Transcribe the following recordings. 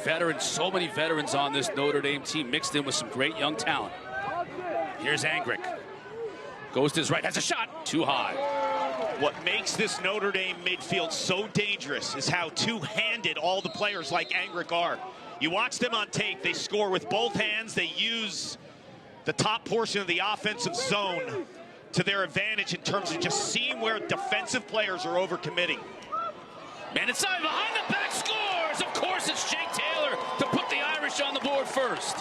Veterans, so many veterans on this Notre Dame team mixed in with some great young talent. Here's Angrick. Goes to his right, has a shot, too high. What makes this Notre Dame midfield so dangerous is how two-handed all the players like Angrick are. You watch them on tape, they score with both hands, they use the top portion of the offensive zone to their advantage in terms of just seeing where defensive players are overcommitting. Man inside, behind the back, scores! Of course it's Jake Taylor to put the Irish on the board first.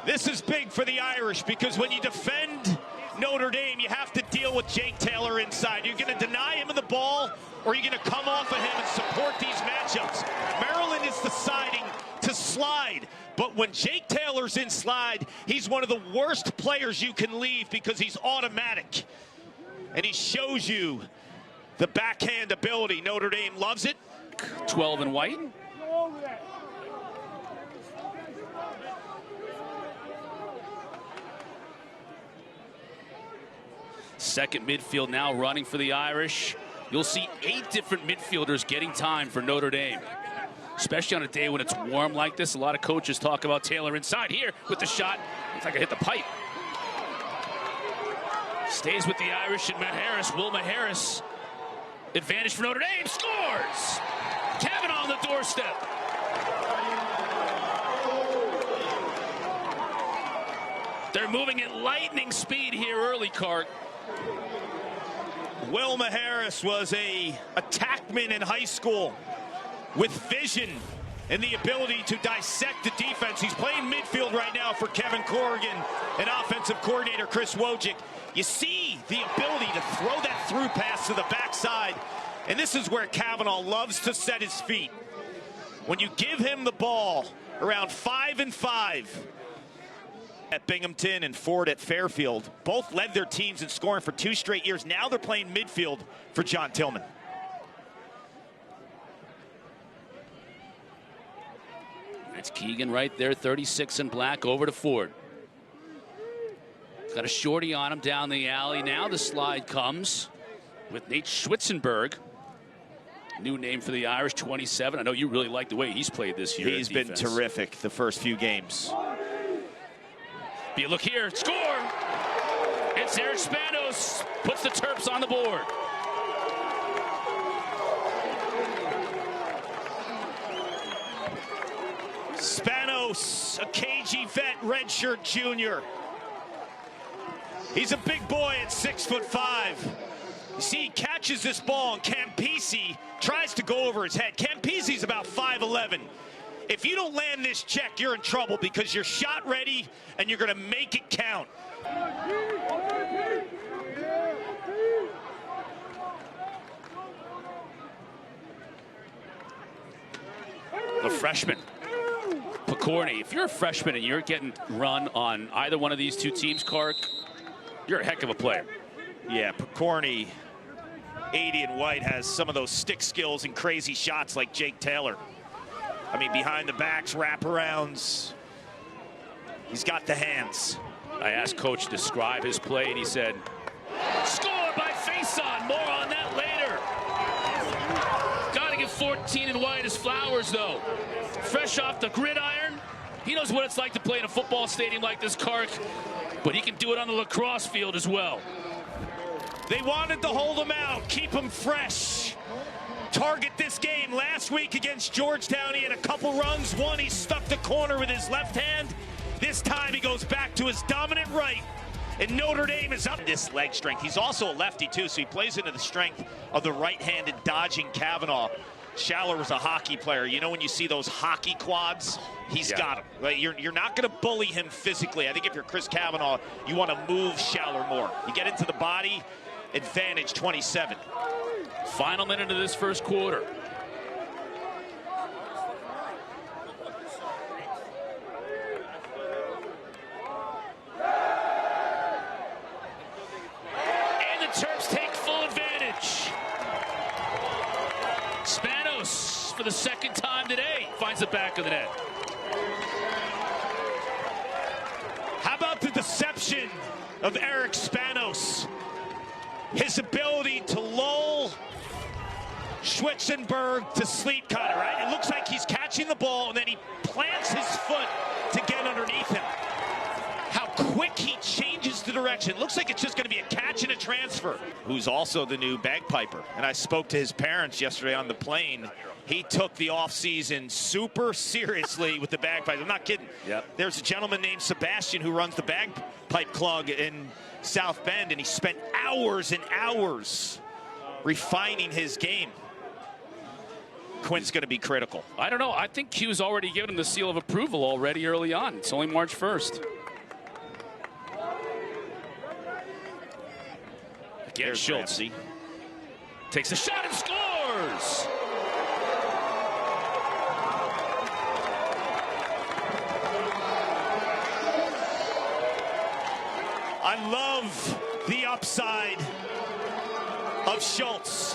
This is big for the Irish because when you defend Notre Dame, you have to deal with Jake Taylor inside. You're going to deny him the ball, or you're going to come off of him and support these matchups. Maryland is deciding to slide, but when Jake Taylor's in slide, he's one of the worst players you can leave because he's automatic. And he shows you the backhand ability. Notre Dame loves it. 12 in white. Second midfield now running for the Irish. You'll see 8 different midfielders getting time for Notre Dame. Especially on a day when it's warm like this. A lot of coaches talk about Taylor inside here with the shot. Looks like I hit the pipe. Stays with the Irish and Maharris. Will Maharris. Advantage for Notre Dame. Scores! Kavanaugh on the doorstep. They're moving at lightning speed here early, Cart. Will Maharris was a attackman in high school with vision and the ability to dissect the defense. He's playing midfield right now for Kevin Corrigan and offensive coordinator Chris Wojcik. You see the ability to throw that through pass to the backside, and this is where Kavanaugh loves to set his feet. When you give him the ball around 5 and 5 at Binghamton and Ford at Fairfield, both led their teams in scoring for 2 straight years. Now they're playing midfield for John Tillman. That's Keegan right there, 36 in black, over to Ford. Got a shorty on him down the alley. Now the slide comes with Nate Schwitzenberg. New name for the Irish, 27. I know you really like the way he's played this year. He's been terrific the first few games. But you look here, score! It's Eric Spanos, puts the Terps on the board. Spanos, a KG vet, redshirt junior. He's a big boy at 6'5". You see, he catches this ball, and Campisi tries to go over his head. Campisi's about 5'11". If you don't land this check, you're in trouble because you're shot ready and you're going to make it count. The freshman, Picorni. If you're a freshman and you're getting run on either one of these two teams, Clark, you're a heck of a player. Yeah, Picorni, 80 in white, has some of those stick skills and crazy shots like Jake Taylor. I mean, behind the backs, wraparounds. He's got the hands. I asked Coach to describe his play, and he said, score by face-on. More on that later. Got to give 14 in white his flowers, though. Fresh off the gridiron. He knows what it's like to play in a football stadium like this, Kark, but he can do it on the lacrosse field as well. They wanted to hold him out, keep him fresh. Target this game. Last week against Georgetown, he had a couple runs. One, he stuck the corner with his left hand. This time he goes back to his dominant right, and Notre Dame is up. This leg strength. He's also a lefty too, so he plays into the strength of the right-handed dodging Kavanaugh. Schaller was a hockey player. You know when you see those hockey quads? He's got them. Right? You're not going to bully him physically. I think if you're Chris Kavanaugh, you want to move Schaller more. You get into the body, advantage 27. Final minute of this first quarter. And the Terps take full advantage. Spanos, for the second time today, finds the back of the net. How about the deception of Eric Spanos? His ability to lull Schwitzenberg to Sleet Cutter, right? It looks like he's catching the ball, and then he plants his foot to get underneath him. How quick he changes the direction. Looks like it's just going to be a catch and a transfer. Who's also the new bagpiper. And I spoke to his parents yesterday on the plane. He took the offseason super seriously with the bagpipes. I'm not kidding. Yep. There's a gentleman named Sebastian who runs the bagpipe club in South Bend, and he spent hours and hours refining his game. Quinn's going to be critical. I don't know. I think Q's already given him the seal of approval already early on. It's only March 1st. Again, Schultz takes a shot and scores. I love the upside of Schultz.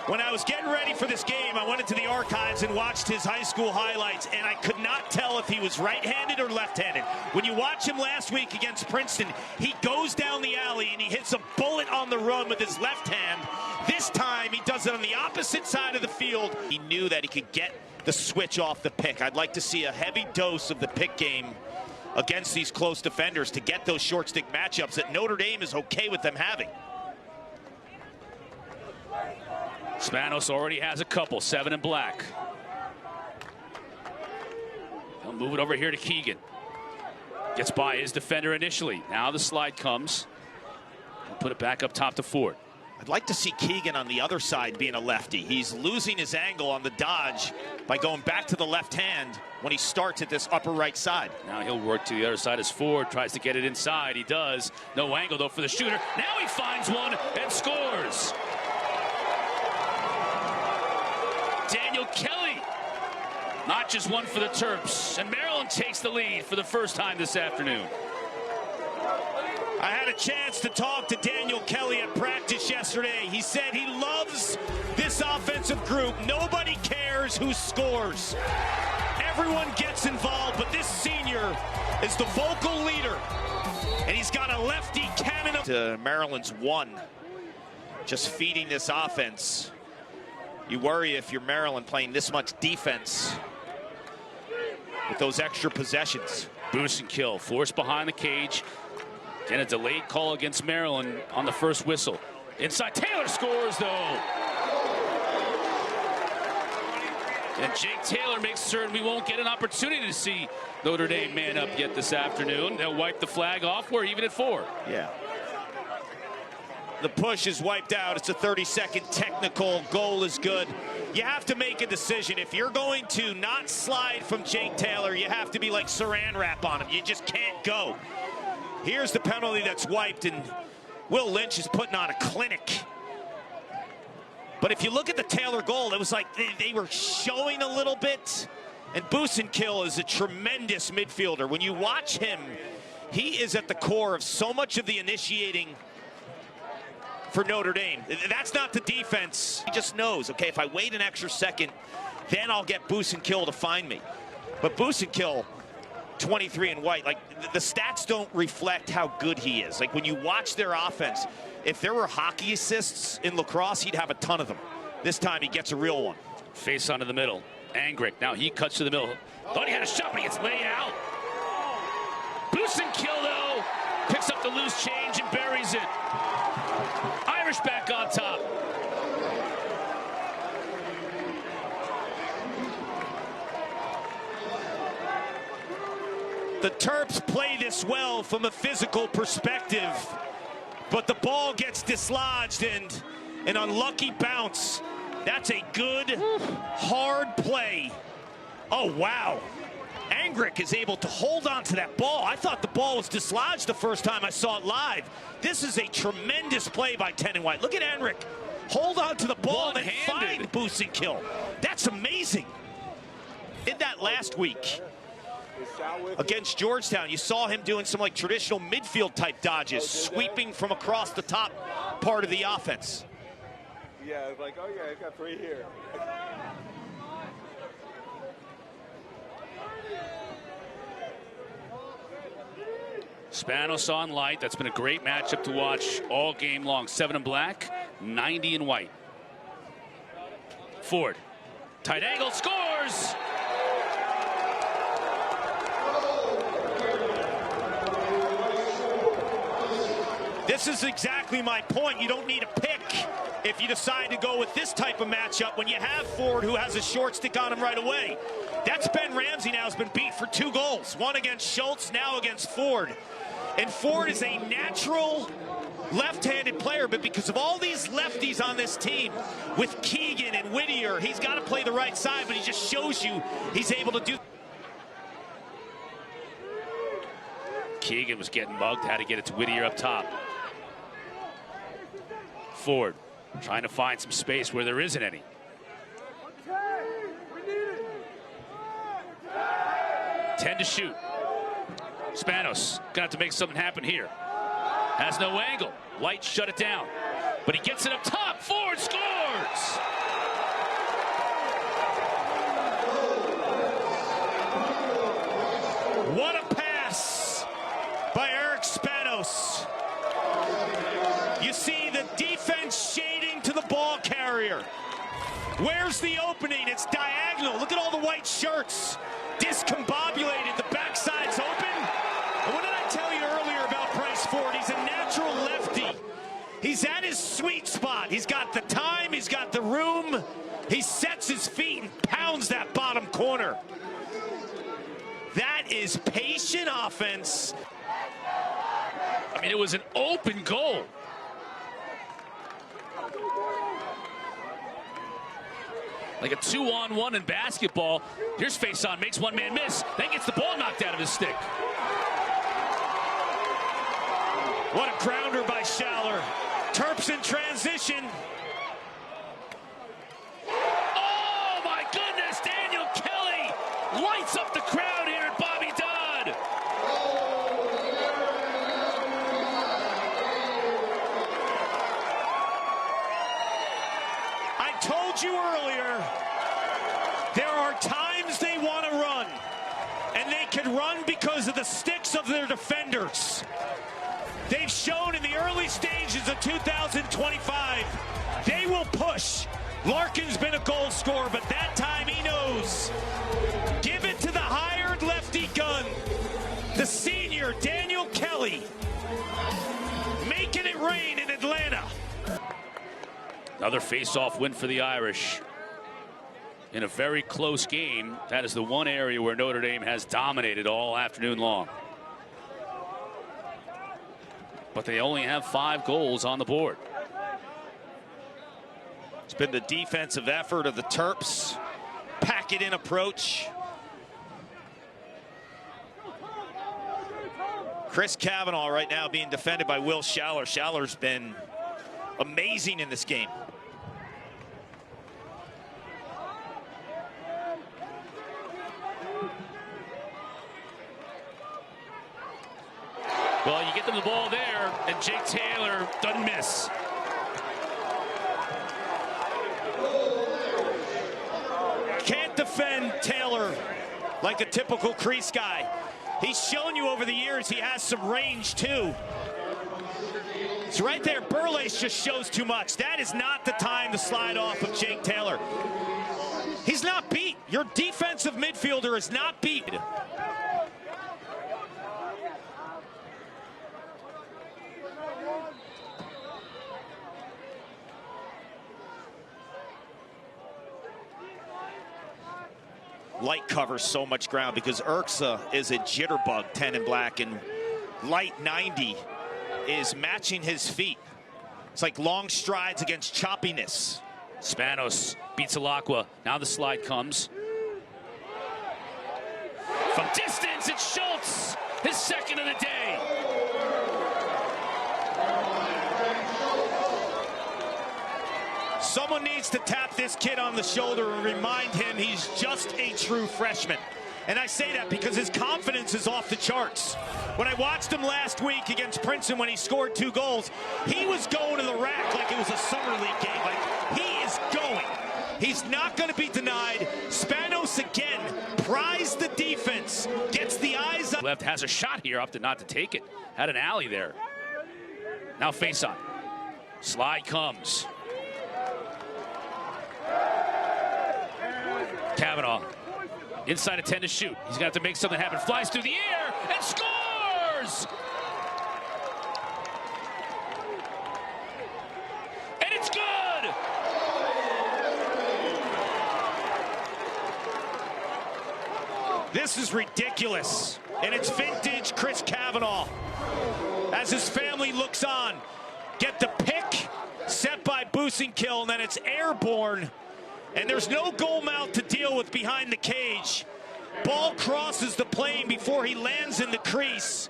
When I was getting ready for this game, I went into the archives and watched his high school highlights, and I could not tell if he was right-handed or left-handed. When you watch him last week against Princeton, he goes down the alley and he hits a bullet on the run with his left hand. This time, he does it on the opposite side of the field. He knew that he could get the switch off the pick. I'd like to see a heavy dose of the pick game against these close defenders to get those short stick matchups that Notre Dame is okay with them having. Spanos already has a couple, 7 in black. He'll move it over here to Keegan. Gets by his defender initially. Now the slide comes. He'll put it back up top to Ford. I'd like to see Keegan on the other side being a lefty. He's losing his angle on the dodge by going back to the left hand when he starts at this upper right side. Now he'll work to the other side as Ford tries to get it inside. He does. No angle though for the shooter. Now he finds one and scores. Daniel Kelly, not just one for the Terps, and Maryland takes the lead for the first time this afternoon. I had a chance to talk to Daniel Kelly at practice yesterday. He said he loves this offensive group. Nobody cares who scores. Everyone gets involved, but this senior is the vocal leader, and he's got a lefty cannon. To Maryland's 1, just feeding this offense. You worry if you're Maryland playing this much defense with those extra possessions. Boost and kill, forced behind the cage. And a delayed call against Maryland on the first whistle. Inside, Taylor scores though. And Jake Taylor makes certain we won't get an opportunity to see Notre Dame man up yet this afternoon. They'll wipe the flag off. We're even at 4. Yeah. The push is wiped out. It's a 30-second technical. Goal is good. You have to make a decision. If you're going to not slide from Jake Taylor, you have to be like saran wrap on him. You just can't go. Here's the penalty that's wiped, and Will Lynch is putting on a clinic. But if you look at the Taylor goal, it was like they were showing a little bit. And Busenkill is a tremendous midfielder. When you watch him, he is at the core of so much of the initiating for Notre Dame. That's not the defense. He just knows, okay, if I wait an extra second, then I'll get Busenkill to find me. But Busenkill, 23 in white, like the stats don't reflect how good he is. Like when you watch their offense, if there were hockey assists in lacrosse, he'd have a ton of them. This time he gets a real one. Face onto the middle. Angrick, now he cuts to the middle. Thought he had a shot, but he gets laid out. Busenkill though, picks up the loose change and buries it. Irish back on top. The Terps play this well from a physical perspective, but the ball gets dislodged and an unlucky bounce. That's a good, hard play. Oh, wow. Angrick is able to hold on to that ball. I thought the ball was dislodged the first time I saw it live. This is a tremendous play by 10 in white. Look at Angrick. Hold on to the ball and find Busenkill. That's amazing. Did that last week against Georgetown. You saw him doing some like traditional midfield type dodges, sweeping from across the top part of the offense. Yeah, it's like, oh yeah, I got 3 here. Spanos on light. That's been a great matchup to watch all game long. 7 in black, 90 in white. Ford, tight angle, scores! This is exactly my point. You don't need a pick if you decide to go with this type of matchup when you have Ford, who has a short stick on him right away. That's Ben Ramsey now has been beat for 2 goals. One against Schultz, now against Ford. And Ford is a natural left-handed player, but because of all these lefties on this team, with Keegan and Whittier, he's got to play the right side, but he just shows you he's able to do. Keegan was getting mugged, had to get it to Whittier up top. Ford trying to find some space where there isn't any. Ten to shoot. Spanos gonna have to make something happen here. Has no angle. White shut it down. But he gets it up top. Ford scores! What a pass by Eric Spanos. You see the defense shading to the ball carrier. Where's the opening? It's diagonal. Look at all the white shirts. Discombobulated. The backside's open. And what did I tell you earlier about Bryce Ford? He's a natural lefty. He's at his sweet spot. He's got the time. He's got the room. He sets his feet and pounds that bottom corner. That is patient offense. I mean, it was an open goal. Like a 2-on-1 in basketball. Here's face-on, makes one man miss, then gets the ball knocked out of his stick. What a grounder by Schaller. Terps in transition. Oh my goodness, Daniel Kelly lights up the crowd here at Bobby Dodd. I told you earlier, there are times they want to run, and they can run because of the sticks of their defenders. They've shown in the early stages of 2025, they will push. Larkin's been a goal scorer, but that time he knows. Give it to the hired lefty gun, the senior Daniel Kelly, making it rain in Atlanta. Another face-off win for the Irish. In a very close game, that is the one area where Notre Dame has dominated all afternoon long. But they only have 5 goals on the board. It's been the defensive effort of the Terps. Pack it in approach. Chris Kavanaugh right now being defended by Will Schaller. Schaller's been amazing in this game. Well, you get them the ball there, and Jake Taylor doesn't miss. Can't defend Taylor like a typical crease guy. He's shown you over the years he has some range too. It's right there. Burles just shows too much. That is not the time to slide off of Jake Taylor. He's not beat. Your defensive midfielder is not beat. Light covers so much ground because Urksa is a jitterbug 10 in black, and light 90 is matching his feet. It's like long strides against choppiness. Spanos beats Alakwa. Now the slide comes. From distance, it's Schultz. His second of the day. Someone needs to tap this kid on the shoulder and remind him he's just a true freshman. And I say that because his confidence is off the charts. When I watched him last week against Princeton when he scored 2 goals, he was going to the rack like it was a summer league game. Like, he is going. He's not going to be denied. Spanos again prized the defense, gets the eyes up. Left has a shot here, opted not to take it. Had an alley there. Now face on. Slide comes. Kavanaugh, inside of 10 to shoot. He's got to make something happen. Flies through the air and scores! And it's good! This is ridiculous. And it's vintage Chris Kavanaugh. As his family looks on, get the pick set by Busenkill, and then it's airborne. And there's no goal mouth to deal with behind the cage. Ball crosses the plane before he lands in the crease.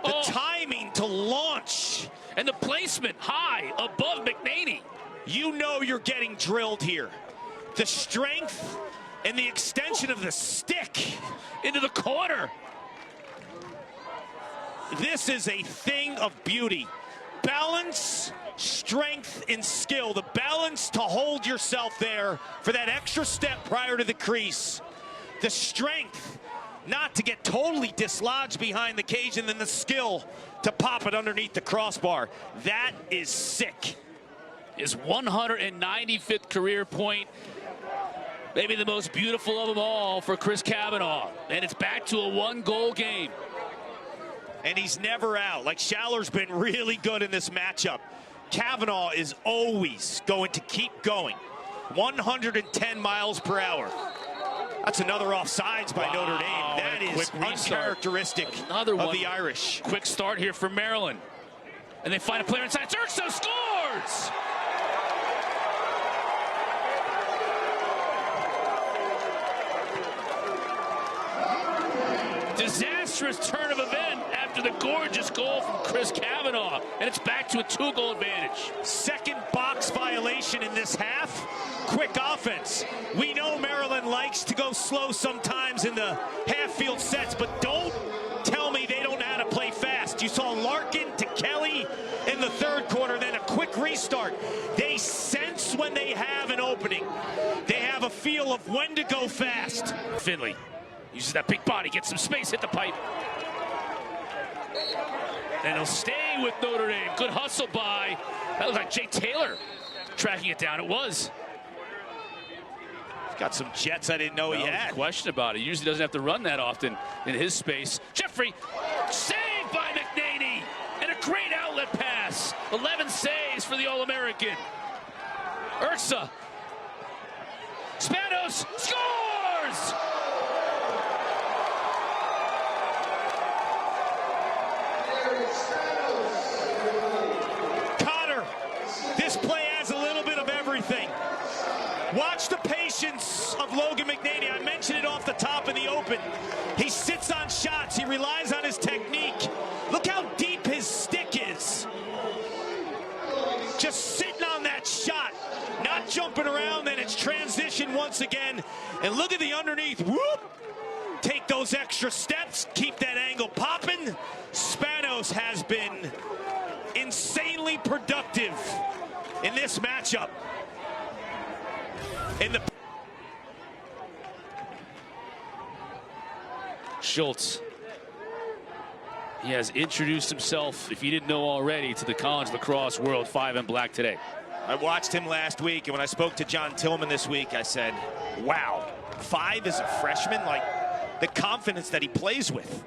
The timing to launch. And the placement high above McNaney. You know you're getting drilled here. The strength and the extension of the stick Into the corner. This is a thing of beauty. Balance, strength, and skill. The balance to hold yourself there for that extra step prior to the crease. The strength not to get totally dislodged behind the cage, and then the skill to pop it underneath the crossbar. That is sick. His 195th career point. Maybe the most beautiful of them all for Chris Kavanaugh. And it's back to a one-goal game. And he's never out. Like, Shaller's been really good in this matchup. Kavanaugh is always going to keep going. 110 miles per hour. That's another offsides by Notre Dame. That is uncharacteristic of the Irish. Quick start here for Maryland. And they find a player inside. Urso scores! Disastrous turn of event after the gorgeous goal from Chris Kavanaugh. And it's back to a 2-goal advantage. Second box violation in this half. Quick offense. We know Maryland likes to go slow sometimes in the half-field sets, but don't tell me they don't know how to play fast. You saw Larkin to Kelly in the third quarter, then a quick restart. They sense when they have an opening. They have a feel of when to go fast. Finley uses that big body, gets some space, hit the pipe. And he'll stay with Notre Dame. Good hustle by, that was like Jay Taylor tracking it down. It was. Got some jets I didn't know he had. Question about it. He usually doesn't have to run that often in his space. Jeffrey, saved by McNaney. And a great outlet pass. 11 saves for the All-American. Ursa. Spanos scores! Connor, this play has a little bit of everything. Watch the patience of Logan McNaney. I mentioned it off the top in the open. He sits on shots. He relies on his technique. Look how deep his stick is. Just sitting on that shot, not jumping around. Then it's transition once again. And look at the underneath. Whoop! Take those extra steps. Keep that angle popping. Spanos has been insanely productive in this matchup. Schultz. He has introduced himself, if you didn't know already, to the college lacrosse world, 5 and black today. I watched him last week, and when I spoke to John Tillman this week, I said, wow, 5 as a freshman, like the confidence that he plays with.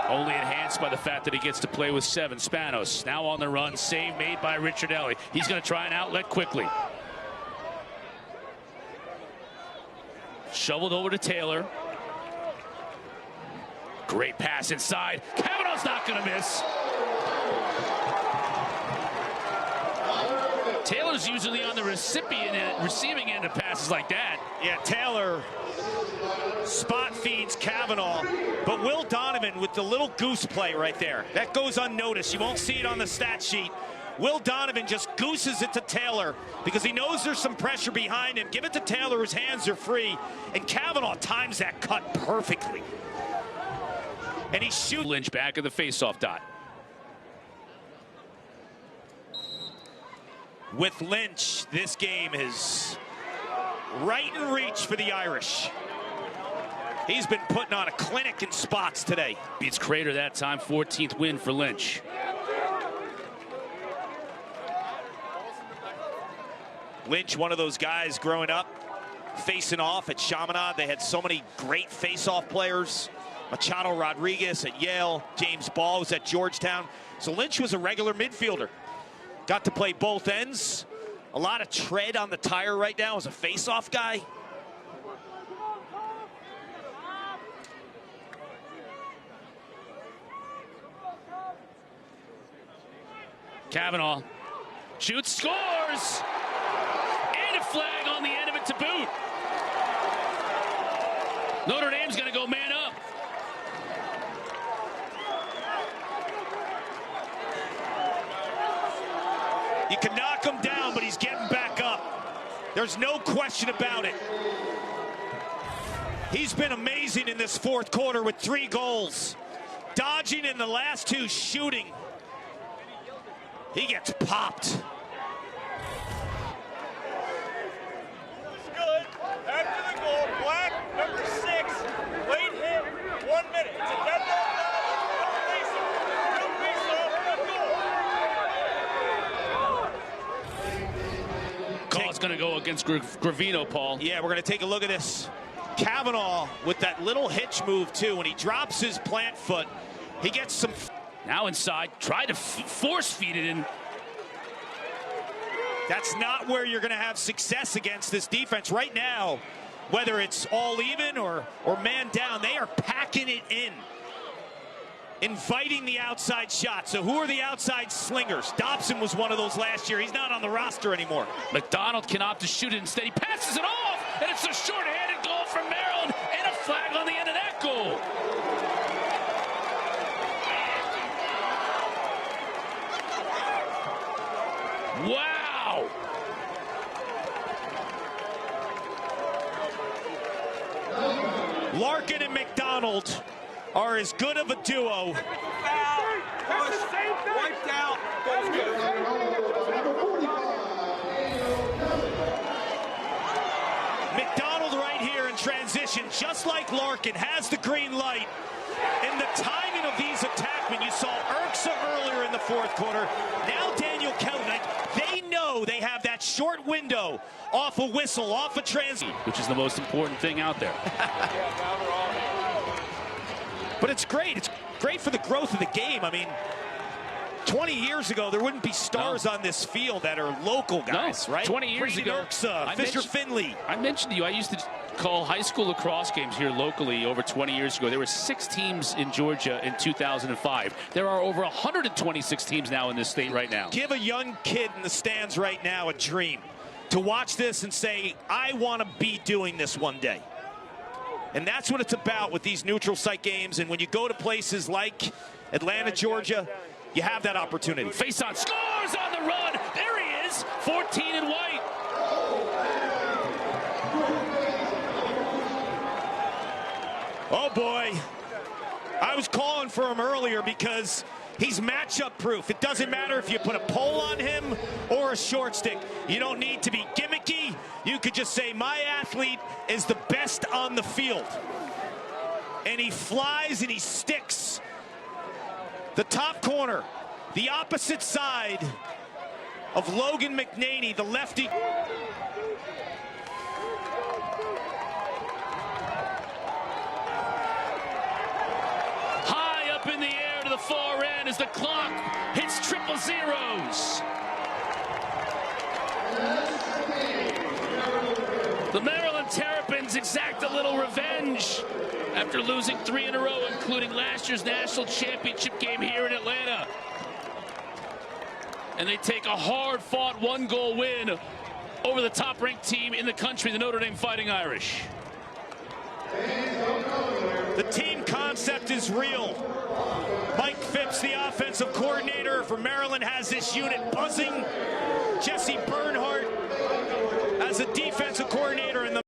Only enhanced by the fact that he gets to play with 7. Spanos now on the run, save made by Richard Ellie. He's going to try an outlet quickly. Shoveled over to Taylor. Great pass inside. Kavanaugh's not going to miss. Taylor's usually on the receiving end of passes like that. Yeah, Taylor spot feeds Kavanaugh, but Will Donovan with the little goose play right there. That goes unnoticed. You won't see it on the stat sheet. Will Donovan just gooses it to Taylor because he knows there's some pressure behind him. Give it to Taylor, his hands are free, and Kavanaugh times that cut perfectly. And he shoots. Lynch back of the faceoff dot. With Lynch, this game is right in reach for the Irish. He's been putting on a clinic in spots today. Beats Crater that time, 14th win for Lynch. Lynch, one of those guys growing up, facing off at Chaminade. They had so many great face-off players. Machado Rodriguez at Yale, James Ball was at Georgetown. So Lynch was a regular midfielder. Got to play both ends. A lot of tread on the tire right now as a face-off guy. Kavanaugh shoots, scores! And a flag on the end of it to boot. Notre Dame's going to go man up. You can knock him down, but he's getting back up. There's no question about it. He's been amazing in this fourth quarter with 3 goals. Dodging in the last 2, shooting. He gets popped. It's good. After the goal, black, number 6, late hit, 1 minute. It's a dead ball penalty. No face-off, Call's going to go against Gravino, Paul. Yeah, we're going to take a look at this. Kavanaugh with that little hitch move, too. When he drops his plant foot, he gets some... Now inside, try to force feed it in. That's not where you're going to have success against this defense right now. Whether it's all even or man down, they are packing it in. Inviting the outside shot. So who are the outside slingers? Dobson was one of those last year. He's not on the roster anymore. McDonald can opt to shoot it instead. He passes it off, and it's a short-handed goal from Maryland, and a flag on the end of that goal. Wow! Larkin and McDonald are as good of a duo. wiped out. McDonald right here in transition, just like Larkin, has the green light. In the timing of these attackmen, you saw Urksa earlier in the fourth quarter. Now Daniel Kelly, they know they have that short window off a whistle, off a transition. Which is the most important thing out there. But it's great. It's great for the growth of the game. I mean, 20 years ago, there wouldn't be stars on this field that are local guys, right? 20 years Brady ago, Urksa, Fisher Finley. I mentioned to you, I used to call high school lacrosse games here locally over 20 years ago. There were 6 teams in Georgia in 2005. There are over 126 teams now in this state right now. Give a young kid in the stands right now a dream to watch this and say, I want to be doing this one day. And that's what it's about with these neutral site games. And when you go to places like Atlanta, Georgia, you have that opportunity. Face-on, scores on the run. There he is, 14 in white. Oh, boy. I was calling for him earlier because he's matchup proof. It doesn't matter if you put a pole on him or a short stick. You don't need to be gimmicky. You could just say, my athlete is the best on the field. And he flies and he sticks. The top corner, the opposite side of Logan McNaney, the lefty. High up in the air to the far end as the clock hits triple zeros. The Maryland Terrapins exact a little revenge after losing 3 in a row, including last year's national championship game here in Atlanta. And they take a hard-fought 1-goal win over the top-ranked team in the country, the Notre Dame Fighting Irish. The team concept is real. Mike Phipps, the offensive coordinator for Maryland, has this unit buzzing. Jesse Bernhardt as a defensive coordinator, and the